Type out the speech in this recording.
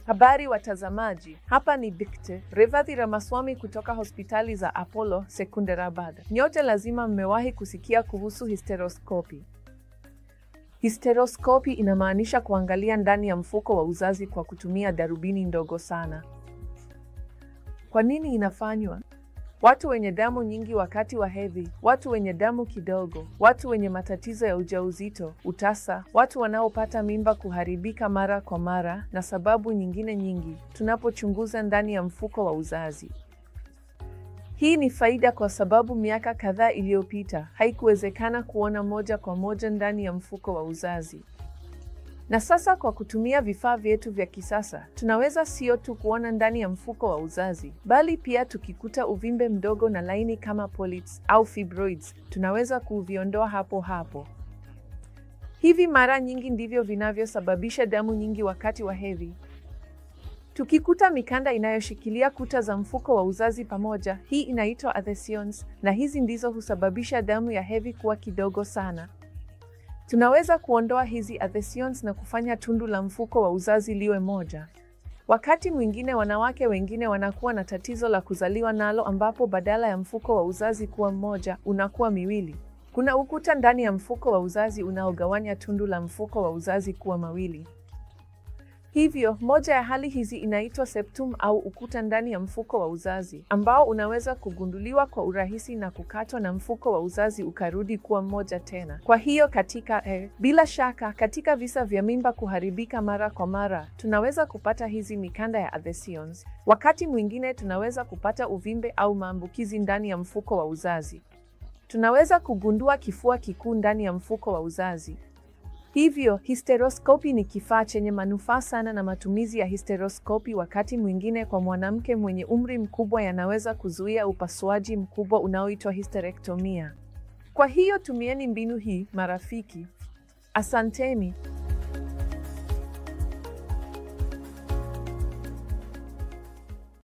Habari watazamaji, hapa ni Dkt. Revathi Ramaswamy kutoka hospitali za Apollo Secunderabad. Nyote lazima mmewahi kusikia kuhusu hysteroscopy. Hysteroscopy inamaanisha kuangalia ndani ya mfuko wa uzazi kwa kutumia darubini ndogo sana. Kwa nini inafanywa? Watu wenye damu nyingi wakati wa hedhi, watu wenye damu kidogo, watu wenye matatizo ya ujauzito, utasa, watu wanaopata mimba kuharibika mara kwa mara na sababu nyingine nyingi, tunapochunguza ndani ya mfuko wa uzazi. Hii ni faida kwa sababu miaka kadhaa iliyopita haikuwezekana kuona moja kwa moja ndani ya mfuko wa uzazi. Na sasa kwa kutumia vifaa vyetu vya kisasa, tunaweza sio tu kuona ndani ya mfuko wa uzazi, bali pia tukikuta uvimbe mdogo na laini kama polyps au fibroids, tunaweza kuviondoa hapo hapo. Hivi mara nyingi ndivyo vinavyosababisha damu nyingi wakati wa hedhi. Tukikuta mikanda inayoshikilia kuta za mfuko wa uzazi pamoja, hii inaitwa adhesions, na hizi ndizo husababisha damu ya hedhi kuwa kidogo sana. Tunaweza kuondoa hizi adhesions na kufanya tundu la mfuko wa uzazi liwe moja. Wakati mwingine wanawake wengine wanakuwa na tatizo la kuzaliwa nalo ambapo badala ya mfuko wa uzazi kuwa mmoja, unakuwa miwili. Kuna ukuta ndani ya mfuko wa uzazi unaogawanya tundu la mfuko wa uzazi kuwa mawili. Hivyo, moja ya hali hizi inaitwa septum au ukuta ndani ya mfuko wa uzazi, ambao unaweza kugunduliwa kwa urahisi na kukatwa na mfuko wa uzazi ukarudi kuwa mmoja tena. Kwa hiyo bila shaka, katika visa vya mimba kuharibika mara kwa mara, tunaweza kupata hizi mikanda ya adhesions. Wakati mwingine tunaweza kupata uvimbe au maambukizi ndani ya mfuko wa uzazi. Tunaweza kugundua kifua kikuu ndani ya mfuko wa uzazi. Hivyo, hysteroscopy ni kifaa chenye manufaa sana na matumizi ya hysteroscopy wakati mwingine kwa mwanamke mwenye umri mkubwa yanaweza kuzuia upasuaji mkubwa unaoitwa hysterektomia. Kwa hiyo tumieni mbinu hii, marafiki. Asanteni.